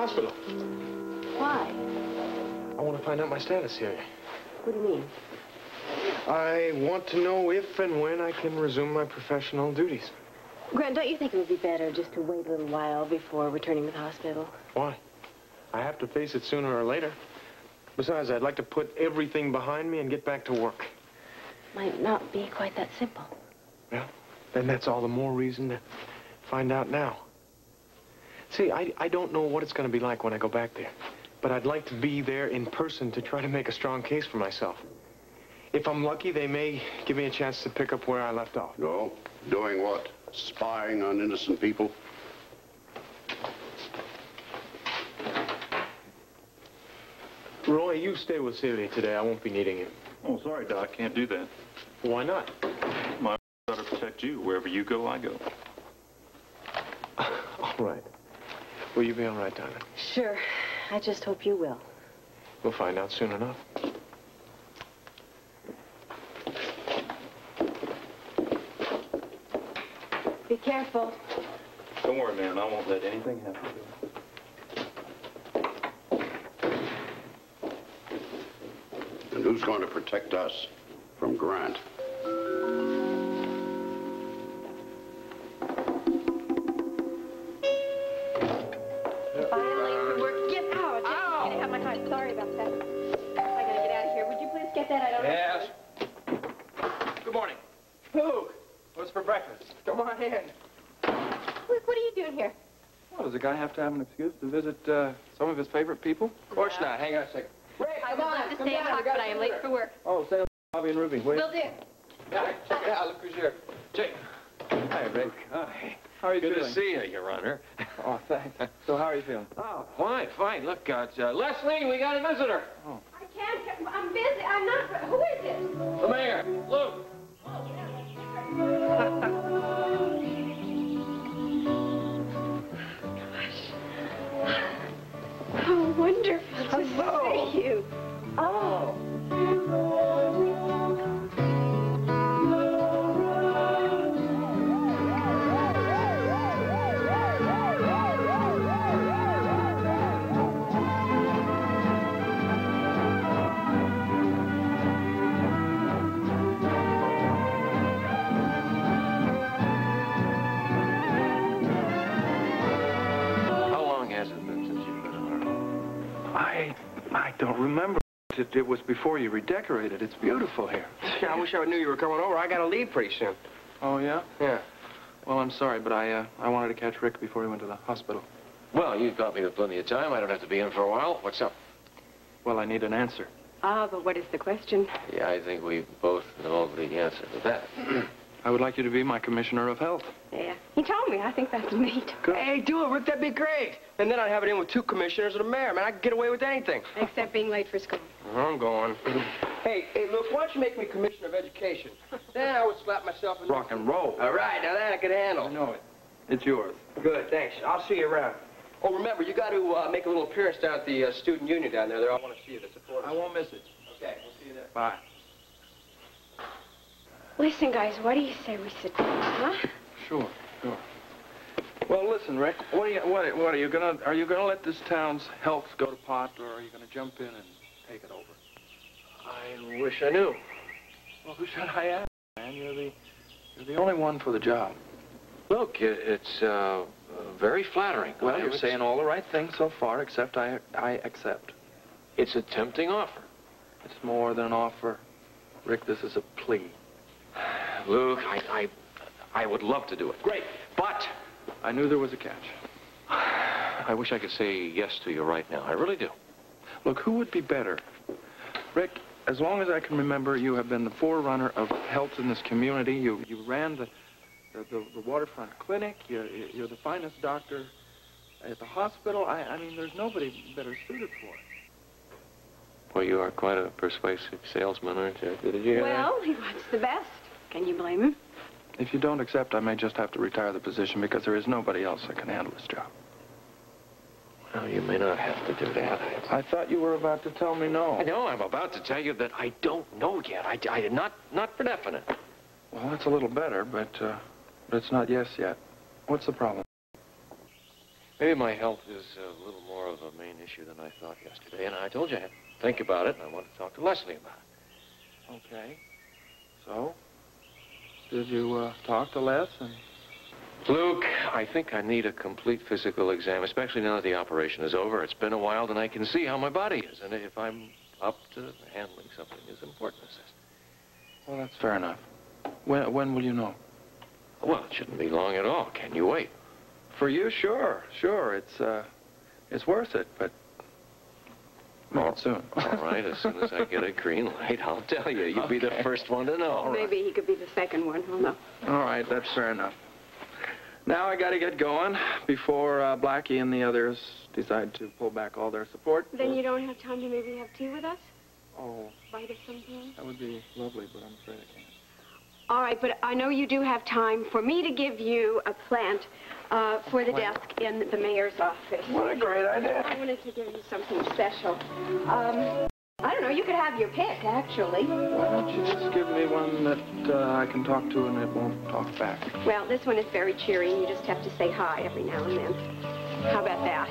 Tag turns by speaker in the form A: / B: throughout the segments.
A: hospital.
B: Why?
A: I want to find out my status here.
B: What do you mean?
A: I want to know if and when I can resume my professional duties.
B: Grant, don't you think it would be better just to wait a little while before returning to the hospital?
A: Why? I have to face it sooner or later. Besides, I'd like to put everything behind me and get back to work.
B: Might not be quite that simple.
A: Well, then that's all the more reason to find out now. See, I don't know what it's going to be like when I go back there, but I'd like to be there in person to try to make a strong case for myself. If I'm lucky, they may give me a chance to pick up where I left off.
C: No? Doing what? Spying on innocent people?
A: Roy, you stay with Celia today. I won't be needing you.
D: Oh, sorry, Doc. Can't do that.
A: Why not?
D: My got to protect you. Wherever you go, I go.
A: All right. Will you be all right, darling?
B: Sure. I just hope you will.
A: We'll find out soon enough.
B: Be careful.
D: Don't worry, man. I won't let anything happen to you.
C: And who's going to protect us from Grant?
B: Sorry about that. I gotta get out of here. Would you please get that? I don't know.
E: Yes. Good morning. Luke, what's for breakfast? Come on in.
B: Luke, what are you doing here?
F: Well, does a guy have to have an excuse to visit some of his favorite people?
E: Of course not. Hang on a second.
B: Rick, I would love to stay and talk, but I am late for work.
F: Oh, stay on Bobby and Ruby. Wait.
B: Will do.
E: Yeah, check it out. Look who's here. Jake.
F: Hi, Rick. Hi. How are you
E: Good
F: feeling?
E: to see you, Your Honor.
F: Oh, thanks. So how are you feeling?
E: Oh, fine, fine. Look, Lesley, we got a visitor.
F: Oh.
B: I can't. I'm busy. I'm not. Who is it?
E: The mayor. Luke.
B: How wonderful to see you. Oh.
F: I don't remember. It was before you redecorated. It's beautiful here.
E: Yeah, I wish I knew you were coming over. I got to leave pretty soon.
F: Oh, yeah?
E: Yeah.
F: Well, I'm sorry, but I wanted to catch Rick before he went to the hospital.
G: Well, you've got me with plenty of time. I don't have to be in for a while. What's up?
F: Well, I need an answer.
B: Ah, but what is the question?
G: Yeah, I think we both know the answer to that.
F: I would like you to be my commissioner of health.
B: Yeah. He told me. I think that's neat.
F: Good.
E: Hey, do it, Rick. That'd be great. And then I'd have it in with 2 commissioners and a mayor. Man, I could get away with anything.
B: Except being late for school.
E: I'm going. Hey, Luke, why don't you make me commissioner of education? Then I would slap myself in
F: Rock and roll.
E: All right, now that I could handle.
F: I know it. It's yours.
E: Good, thanks. I'll see you around. Oh, remember, you got to make a little appearance down at the student union down there. They all want to see you. The supporters.
F: I won't miss it.
E: Okay, we'll see you there.
F: Bye.
B: Listen, guys, what do you say we sit down, huh?
F: Sure. Well, listen, Rick. What are you gonna let this town's health go to pot, or are you gonna jump in and take it over?
E: I wish I knew.
F: Well, who should I ask, man? You're the only one for the job.
G: Look, it's very flattering.
F: Well, you're saying all the right things so far, except I accept.
G: It's a tempting offer.
F: It's more than an offer. Rick, this is a plea.
G: Luke, I would love to do it.
E: Great.
G: But
F: I knew there was a catch.
G: I wish I could say yes to you right now. I really do.
F: Look, who would be better? Rick, as long as I can remember, you have been the forerunner of health in this community. You ran the waterfront clinic. You're the finest doctor at the hospital. I mean, there's nobody better suited for it.
G: Well, you are quite a persuasive salesman, aren't you? Did you hear that?
B: Well, he wants the best. Can you blame him?
F: If you don't accept, I may just have to retire the position because there is nobody else that can handle this job.
G: Well, you may not have to do that.
F: I thought you were about to tell me no.
G: I know. I'm about to tell you that I don't know yet. Not for definite.
F: Well, that's a little better, but it's not yes yet. What's the problem?
G: Maybe my health is a little more of a main issue than I thought yesterday, and I told you I had to think about it, and I want to talk to Lesley about it.
F: Okay. So, did you talk to Les? And...
G: Luke, I think I need a complete physical exam, especially now that the operation is over. It's been a while, and I can see how my body is, and if I'm up to handling something as important as this.
F: Well, that's fair enough. When will you know?
G: Well, it shouldn't be long at all. Can you wait?
F: For you, sure. It's worth it, but not soon.
G: All right, as soon as I get a green light, I'll tell you. You'll be the first one to know.
B: Maybe he could be the second one. Who knows?
F: All right, that's fair enough. Now I got to get going before Blackie and the others decide to pull back all their support.
B: Then you don't have time to maybe have tea with us?
F: Oh,
B: Bite of something?
F: that would be lovely, but I'm afraid I can't.
B: All right, but I know you do have time for me to give you a plant for the desk in the mayor's office.
F: What a great idea.
B: I wanted to give you something special. I don't know, you could have your pick, actually.
F: Why don't you just give me one that I can talk to and it won't talk back?
B: Well, this one is very cheery, and you just have to say hi every now and then. How about that?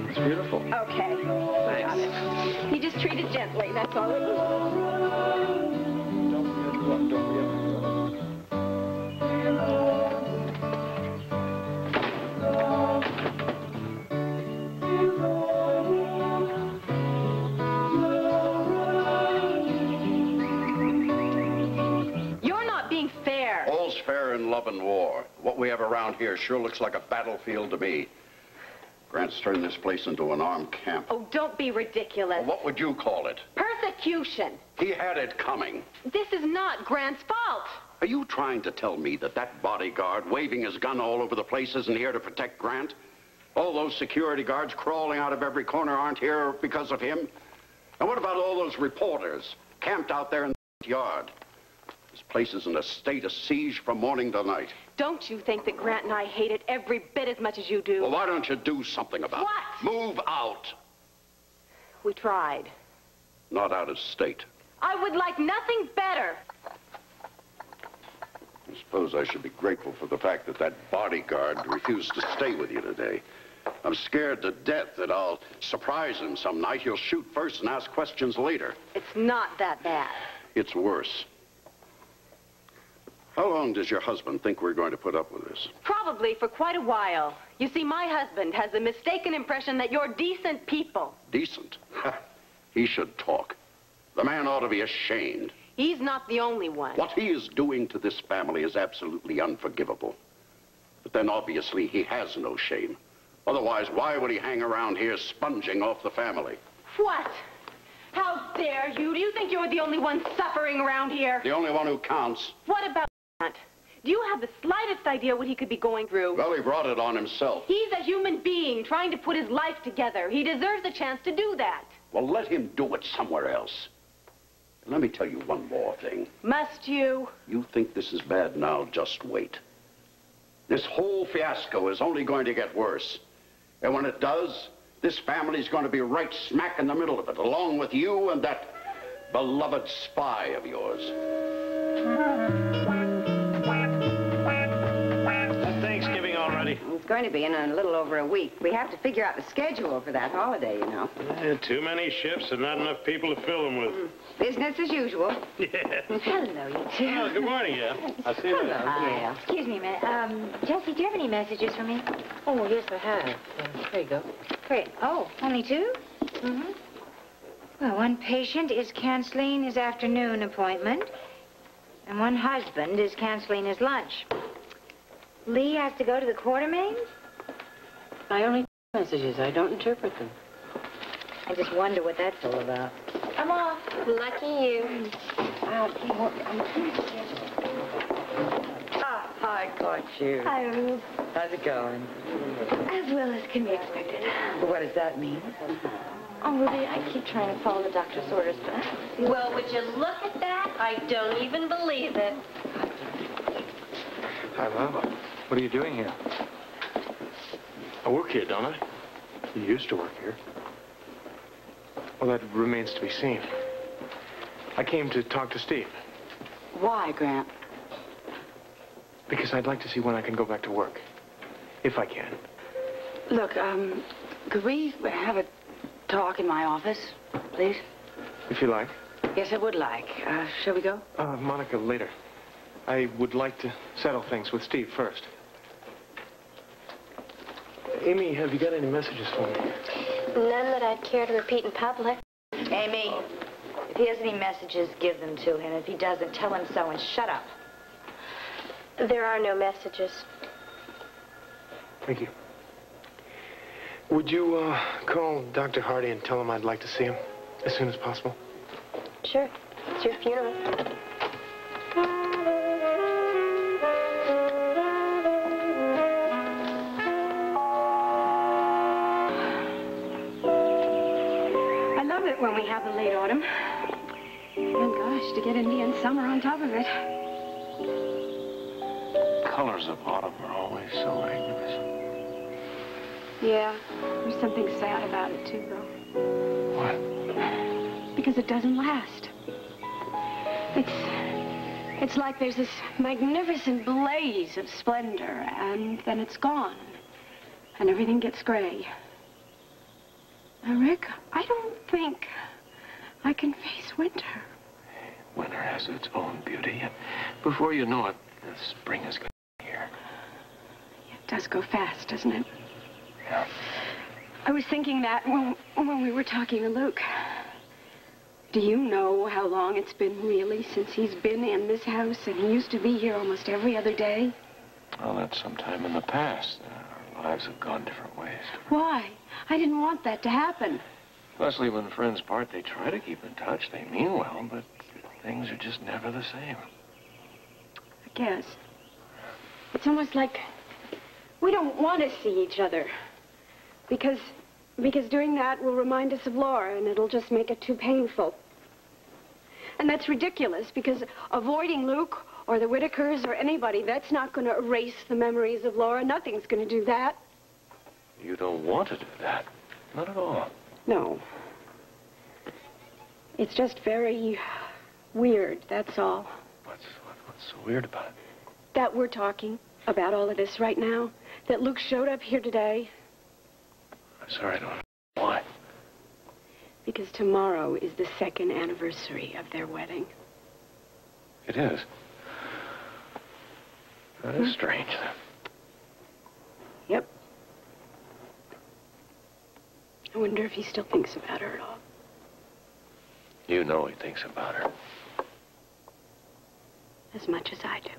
F: It's beautiful.
B: Okay. Got it. You just treat it gently, that's all it is.
F: Don't forget.
C: Love and war. What we have around here sure looks like a battlefield to me. Grant's turned this place into an armed camp.
B: Oh, don't be ridiculous.
C: Well, what would you call it?
B: Persecution.
C: He had it coming.
B: This is not Grant's fault.
C: Are you trying to tell me that that bodyguard waving his gun all over the place isn't here to protect Grant? All those security guards crawling out of every corner aren't here because of him? And what about all those reporters camped out there in the yard? This place is in a state of siege from morning to night.
B: Don't you think that Grant and I hate it every bit as much as you do?
C: Well, why don't you do something about
B: it?
C: Move out.
B: We tried.
C: Not out of state.
B: I would like nothing better.
C: I suppose I should be grateful for the fact that that bodyguard refused to stay with you today. I'm scared to death that I'll surprise him some night. He'll shoot first and ask questions later.
B: It's not that bad.
C: It's worse. How long does your husband think we're going to put up with this?
B: Probably for quite a while. You see, my husband has the mistaken impression that you're decent people.
C: Decent? He should talk. The man ought to be ashamed.
B: He's not the only one.
C: What he is doing to this family is absolutely unforgivable. But then, obviously, he has no shame. Otherwise, why would he hang around here sponging off the family?
B: What? How dare you? Do you think you're the only one suffering around here?
C: The only one who counts.
B: What about Grant? Do you have the slightest idea what he could be going through?
C: Well, he brought it on himself.
B: He's a human being trying to put his life together. He deserves a chance to do that.
C: Well, let him do it somewhere else. And let me tell you one more thing.
B: Must you?
C: You think this is bad now, just wait. This whole fiasco is only going to get worse. And when it does, this family's going to be right smack in the middle of it, along with you and that beloved spy of yours.
A: Thanksgiving already.
H: It's going to be in a little over a week. We have to figure out the schedule for that holiday, you know.
I: Too many ships and not enough people to fill them with.
H: Business as usual.
I: Yeah.
H: Hello, you two.
I: Oh, good morning, yeah. I see
H: Hello,
I: that.
H: yeah.
J: Excuse me a minute. Jessie, do you have any messages for me?
B: Oh, yes, I have. There you go.
J: Great. Oh, only two?
B: Mm-hmm.
J: Well, one patient is canceling his afternoon appointment, and one husband is canceling his lunch. Lee has to go to the Quartermaines?
B: I only messages. I don't interpret them.
J: I just wonder what that's all about.
B: I'm off. Lucky you.
H: I caught you.
J: Hi, Ruth.
H: How's it going?
J: As well as can be expected.
H: What does that mean?
J: Oh, Ruby, I keep trying to follow the doctor's orders, but I don't feel...
B: Well, would you look at that? I don't even believe it.
A: Hi, Bob. What are you doing here?
I: I work here, don't I?
A: You used to work here. Well, that remains to be seen. I came to talk to Steve.
B: Why, Grant?
A: Because I'd like to see when I can go back to work. If I can.
K: Look, could we have a talk in my office, please?
A: If you like.
K: Yes, I would like. Shall we go?
A: Monica, later. I would like to settle things with Steve first. Amy, have you got any messages for me?
L: None that I'd care to repeat in public.
J: Amy, if he has any messages, give them to him. If he doesn't, tell him so and shut up.
L: There are no messages.
A: Thank you. Would you, call Dr. Hardy and tell him I'd like to see him as soon as possible?
L: Sure. It's your funeral.
B: I love it when we have the late autumn. And gosh, to get Indian summer on top of it.
G: Colors of autumn are always so magnificent.
B: Yeah, there's something sad about it, too, though.
G: What?
B: Because it doesn't last. It's like there's this magnificent blaze of splendor, and then it's gone, and everything gets gray. Now, Rick, I don't think I can face winter.
G: Winter has its own beauty, and before you know it, the spring is going to be here.
B: It does go fast, doesn't it?
G: Yeah.
B: I was thinking that when we were talking to Luke. Do you know how long it's been, really, since he's been in this house? And he used to be here almost every other day.
G: Well, that's sometime in the past. Our lives have gone different ways.
B: Why? I didn't want that to happen.
G: Lesley, when friends part, they try to keep in touch. They mean well, but things are just never the same.
B: I guess. It's almost like we don't want to see each other. Because doing that will remind us of Laura, and it'll just make it too painful. And that's ridiculous, because avoiding Luke or the Whitakers or anybody, that's not going to erase the memories of Laura. Nothing's going to do that.
G: You don't want to do that. Not at all.
B: No. It's just very weird, that's all.
G: What's so weird about it?
B: That we're talking about all of this right now. That Luke showed up here today.
G: I'm sorry, I don't know why.
B: Because tomorrow is the 2nd anniversary of their wedding.
G: It is. That is strange.
B: Yep. I wonder if he still thinks about her at all.
G: You know he thinks about her.
B: As much as I do.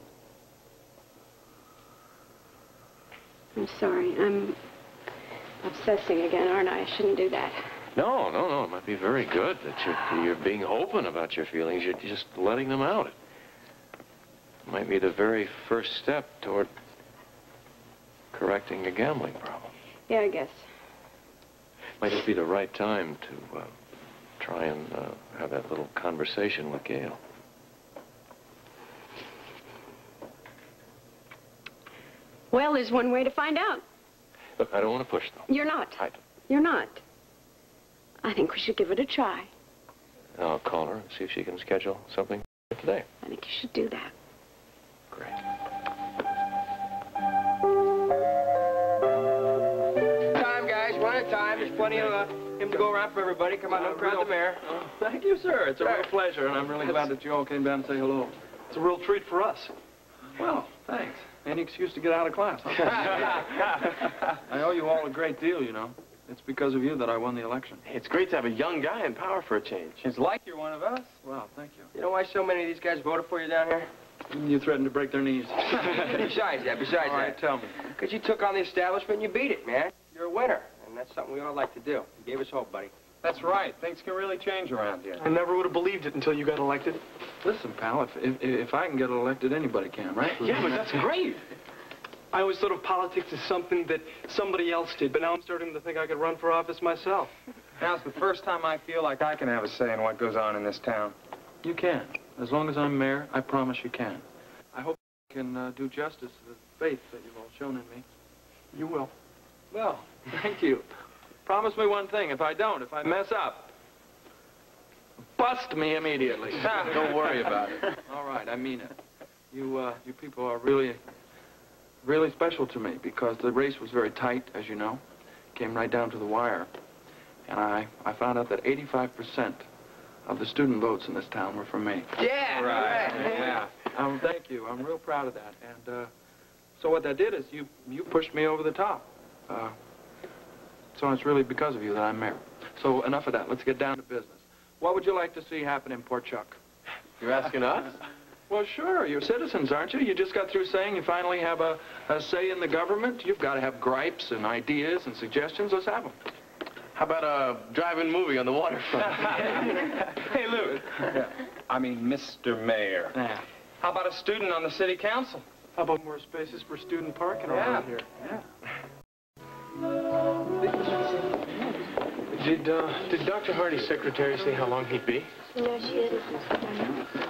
B: I'm sorry. I'm obsessing again, aren't I? I shouldn't do that.
G: No. It might be very good that you're being open about your feelings. You're just letting them out. It might be the very first step toward correcting a gambling problem.
B: Yeah, I guess.
G: Might just be the right time to try and have that little conversation with Gail.
B: Well, there's one way to find out.
G: Look, I don't want to push, though.
B: You're not.
G: I don't.
B: You're not. I think we should give it a try.
G: I'll call her and see if she can schedule something today.
B: I think you should do that.
G: Great.
E: Time, guys. One at a time. There's plenty of him to go around for everybody. Come on, don't crowd the mayor.
F: Thank you, sir. It's a real pleasure, and I'm really glad that you all came down to say hello. It's a real treat for us. Well, thanks. Any excuse to get out of class. Huh? I owe you all a great deal, you know. It's because of you that I won the election.
A: It's great to have a young guy in power for a change.
E: It's like you're one of us.
F: Well, thank you.
E: You know why so many of these guys voted for you down here?
F: You threatened to break their knees.
E: Besides that.
F: All right, tell me.
E: Because you took on the establishment and you beat it, man. You're a winner. And that's something we all like to do. You gave us hope, buddy.
F: That's right. Things can really change around here.
A: I never would have believed it until you got elected.
F: Listen, pal, if I can get elected, anybody can, right?
A: Yeah, but that's great. I always thought of politics as something that somebody else did, but now I'm starting to think I could run for office myself.
M: Now it's the first time I feel like I can have a say in what goes on in this town.
F: You can. As long as I'm mayor, I promise you can. I hope I can do justice to the faith that you've all shown in me.
A: You will.
F: Well, thank you. Promise me one thing. If I mess up, bust me immediately. Don't worry about it. All right, I mean it. You people are really special to me because the race was very tight, as you know. came right down to the wire. And I found out that 85% of the student votes in this town were for me.
E: Yeah, right.
F: Yeah. Thank you. I'm real proud of that. And so what that did is you pushed me over the top. So it's really because of you that I'm mayor. So enough of that. Let's get down to business. What would you like to see happen in Port Chuck?
A: You're asking us?
F: Well, sure. You're citizens, aren't you? You just got through saying you finally have a say in the government. You've got to have gripes and ideas and suggestions. Let's have them.
A: How about a drive-in movie on the waterfront?
M: Hey, Luke. Yeah. I mean, Mr. Mayor.
F: Yeah.
M: How about a student on the city council?
F: How about more spaces for student parking around here? Yeah.
A: Did Dr. Hardy's secretary say how long he'd be?
L: No, she didn't.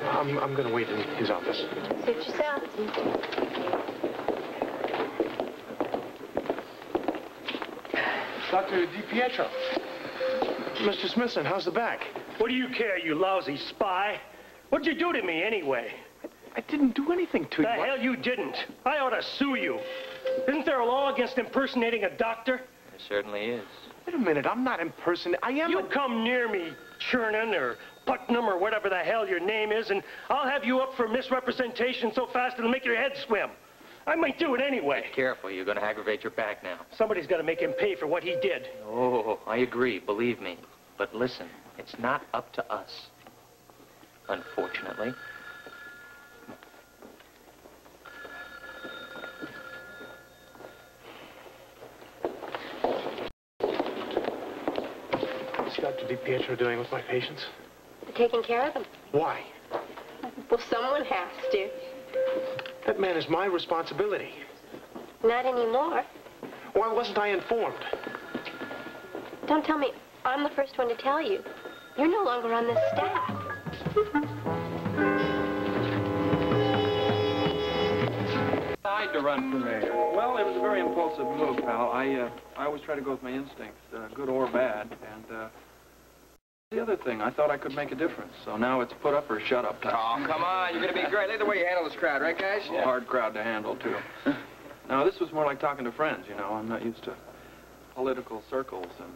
A: I'm going to wait in his office.
L: Suit yourself.
A: Dr. DiPietro. Mr. Smithson, how's the back?
N: What do you care, you lousy spy? What'd you do to me, anyway?
A: I didn't do anything to you.
N: The hell you didn't. I ought to sue you. Isn't there a law against impersonating a doctor?
O: There certainly is.
A: Wait a minute, I'm not impersonating. I am.
N: You come near me, Chernin or Putnam or whatever the hell your name is, and I'll have you up for misrepresentation so fast it'll make your head swim. I might do it anyway.
O: Be careful, you're going to aggravate your back now.
N: Somebody's got to make him pay for what he did.
O: Oh, I agree, believe me. But listen, it's not up to us. Unfortunately.
A: What's Dr. DiPietro doing with my patients?
L: Taking care of them.
A: Why?
L: Well, someone has to.
A: That man is my responsibility.
L: Not anymore.
A: Why wasn't I informed?
L: Don't tell me I'm the first one to tell you. You're no longer on this staff.
F: I had to run for mayor. Well, it was a very impulsive move, pal. I always try to go with my instincts, good or bad. And the other thing, I thought I could make a difference. So now it's put up or shut up time.
E: Oh, come on. You're going to be great. Look at the way you handle this crowd, right, guys?
F: A hard crowd to handle, too. Now, this was more like talking to friends, you know. I'm not used to political circles and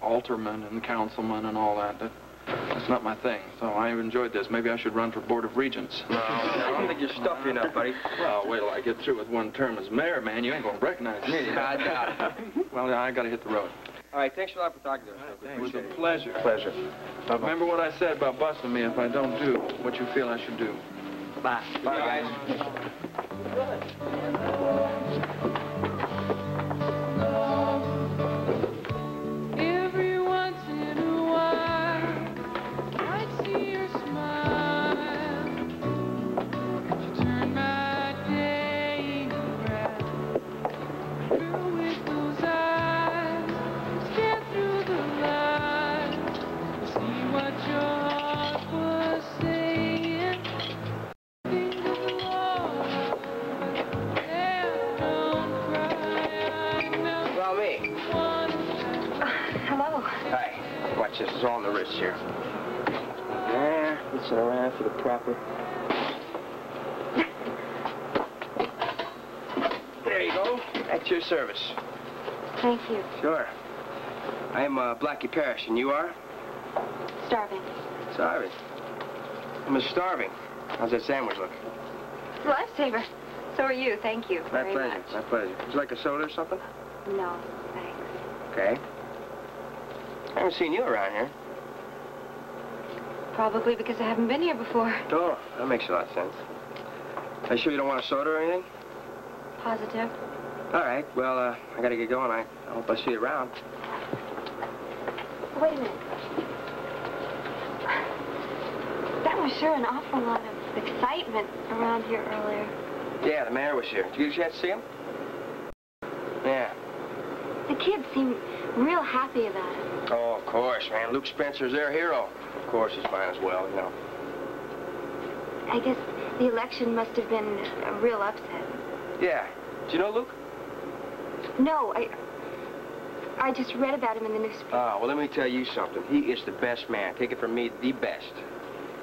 F: aldermen and councilmen and all that. That's not my thing. So I enjoyed this. Maybe I should run for Board of Regents.
E: No, I don't think you're stuffy enough, buddy.
F: Well, wait till I get through with one term as mayor, man. You ain't going to recognize me.
E: I doubt it.
F: Well, I got to hit the road.
E: All right, thanks a lot for talking to us.
F: It was a pleasure.
A: Pleasure. Bye-bye.
F: Remember what I said about busting me if I don't do what you feel I should do.
E: Bye. Bye, guys.
P: Every once in a while, I'd see your smile. You turn my day around. Through with those eyes, stare through the lies, see what your heart was saying. Think of the Lord, and don't cry. I know.
E: Well, me.
B: Hello.
E: Hi. Watch this. It's all on the wrist here. Yeah, listen around for the proper. There you go. At your service.
B: Thank you.
E: Sure. I'm Blackie Parrish, and you are?
B: Starving.
E: Starving. I'm starving. How's that sandwich look?
B: Lifesaver. So are you. Thank you
E: My
B: very
E: pleasure.
B: much.
E: My pleasure. Would you like a soda or something?
B: No, thanks.
E: Okay. I haven't seen you around here.
B: Probably because I haven't been here before.
E: Oh, that makes a lot of sense. Are you sure you don't want a soda or anything?
B: Positive.
E: All right. Well, I got to get going. I hope I see you around.
B: Wait a minute. That was sure an awful lot of excitement around here earlier.
E: Yeah, the mayor was here. Did you get a chance to see him? Yeah.
B: The kids seem real happy about it.
E: Oh, of course, man. Luke Spencer's their hero. Of course, he's mine as well, you know.
B: I guess the election must have been a real upset.
E: Yeah. Do you know Luke?
B: No, I just read about him in the newspaper.
E: Oh, well, let me tell you something. He is the best man. Take it from me, the best.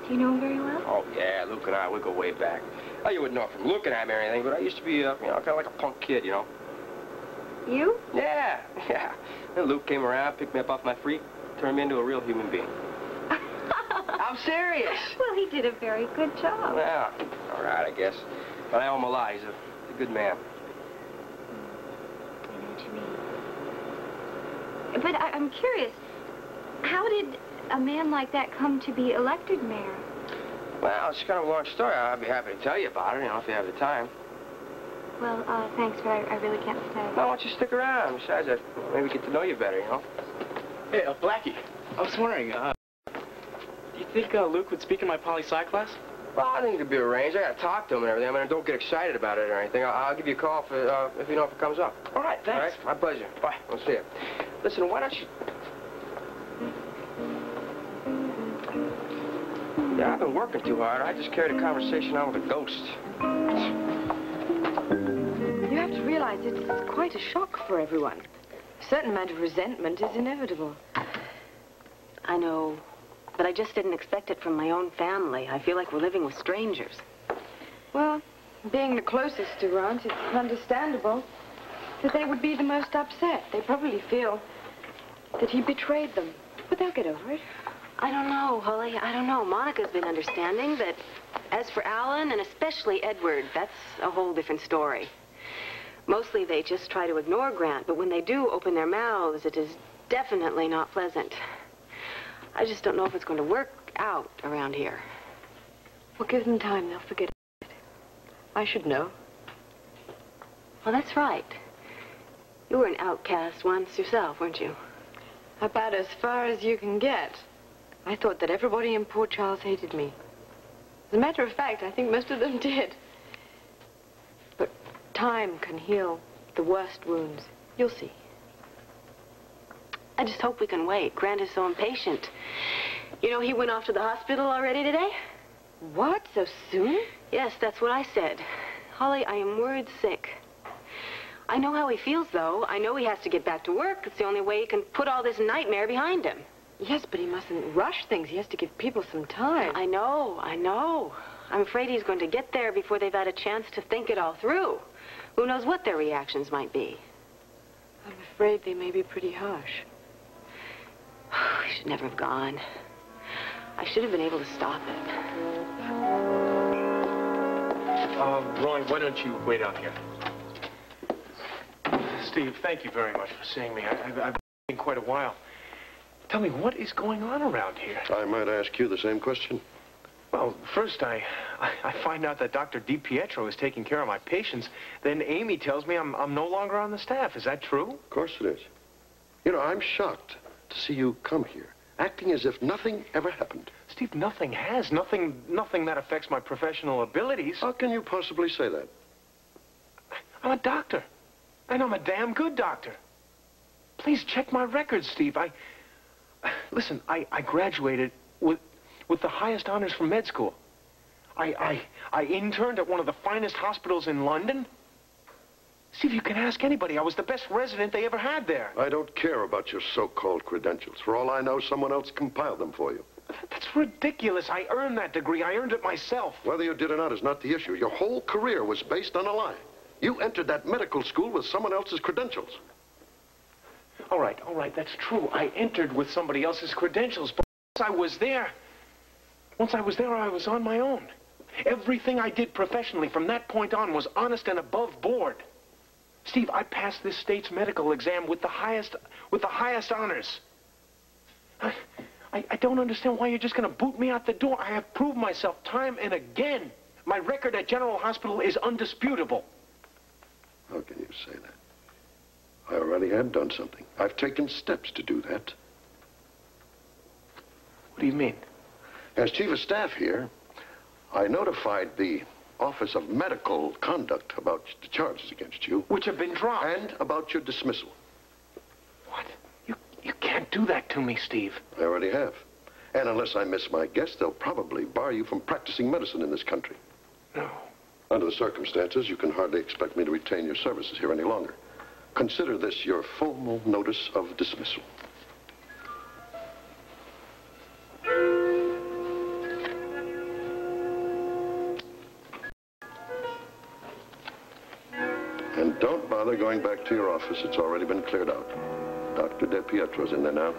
B: Do you know him very well?
E: Oh, yeah. Luke and I, we go way back. Oh, you wouldn't know it from looking at me or anything, but I used to be, you know, kind of like a punk kid, you know.
B: You?
E: Yeah. And Luke came around, picked me up off my feet, turned me into a real human being. I'm serious.
B: Well, he did a very good job.
E: Well, all right, I guess. But I owe him a lot. He's a good man.
B: I know what you mean. But I'm curious. How did a man like that come to be elected mayor?
E: Well, it's kind of a long story. I'd be happy to tell you about it, if you have the time.
B: Well, thanks, but I really can't stay.
E: No, why don't you stick around? Besides, I'd maybe get to know you better,
A: Hey, Blackie, I was wondering, do you think Luke would speak in my poli-sci class?
E: Well, I think it could be arranged. I gotta talk to him and everything. I mean, don't get excited about it or anything. I'll give you a call if you know if it comes up.
A: All right, thanks.
E: All right, my pleasure. Bye. We'll see you. Listen, why don't you... Yeah, I've been working too hard. I just carried a conversation on with a ghost.
Q: You have to realize it's quite a shock for everyone. A certain amount of resentment is inevitable.
K: I know, but I just didn't expect it from my own family. I feel like we're living with strangers.
Q: Well, being the closest to Grant, it's understandable that they would be the most upset. They probably feel that he betrayed them. But they'll get over it.
K: I don't know, Holly. I don't know. Monica's been understanding, but as for Alan, and especially Edward, that's a whole different story. Mostly they just try to ignore Grant, but when they do open their mouths, it is definitely not pleasant. I just don't know if it's going to work out around here.
Q: Well, give them time. They'll forget it. I should know.
K: Well, that's right. You were an outcast once yourself, weren't you?
Q: About as far as you can get. I thought that everybody in Port Charles hated me. As a matter of fact, I think most of them did. But time can heal the worst wounds. You'll see.
K: I just hope we can wait. Grant is so impatient. You know, he went off to the hospital already today?
Q: What? So soon?
K: Yes, that's what I said. Holly, I am worried sick. I know how he feels, though. I know he has to get back to work. It's the only way he can put all this nightmare behind him.
Q: Yes, but he mustn't rush things. He has to give people some time.
K: I know. I'm afraid he's going to get there before they've had a chance to think it all through. Who knows what their reactions might be?
Q: I'm afraid they may be pretty harsh.
K: I should never have gone. I should have been able to stop it.
A: Roy, why don't you wait out here? Steve, thank you very much for seeing me. I've been quite a while. Tell me, what is going on around here?
R: I might ask you the same question.
A: Well, first I find out that Dr. DiPietro is taking care of my patients. Then Amy tells me I'm no longer on the staff. Is that true?
R: Of course it is. You know, I'm shocked to see you come here, acting as if nothing ever happened.
A: Steve, nothing has. Nothing that affects my professional abilities.
R: How can you possibly say that?
A: I'm a doctor. And I'm a damn good doctor. Please check my records, Steve. Listen, I graduated with the highest honors from med school. I interned at one of the finest hospitals in London. Steve, you can ask anybody. I was the best resident they ever had there.
R: I don't care about your so-called credentials. For all I know, someone else compiled them for you.
A: That's ridiculous. I earned that degree. I earned it myself.
R: Whether you did or not is not the issue. Your whole career was based on a lie. You entered that medical school with someone else's credentials.
A: All right, that's true. I entered with somebody else's credentials, but once I was there, I was on my own. Everything I did professionally from that point on was honest and above board. Steve, I passed this state's medical exam with the highest honors. I don't understand why you're just going to boot me out the door. I have proved myself time and again. My record at General Hospital is undisputable.
R: How can you say that? I already have done something. I've taken steps to do that.
A: What do you mean?
R: As chief of staff here, I notified the Office of Medical Conduct about the charges against you.
A: Which have been dropped.
R: And about your dismissal.
A: What? You can't do that to me, Steve.
R: I already have. And unless I miss my guess, they'll probably bar you from practicing medicine in this country.
A: No.
R: Under the circumstances, you can hardly expect me to retain your services here any longer. Consider this your formal notice of dismissal. And don't bother going back to your office. It's already been cleared out. Dr. De Pietro's in there now.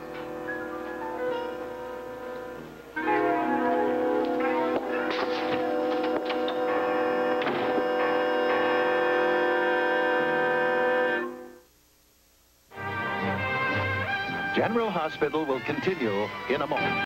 S: General Hospital will continue in a moment.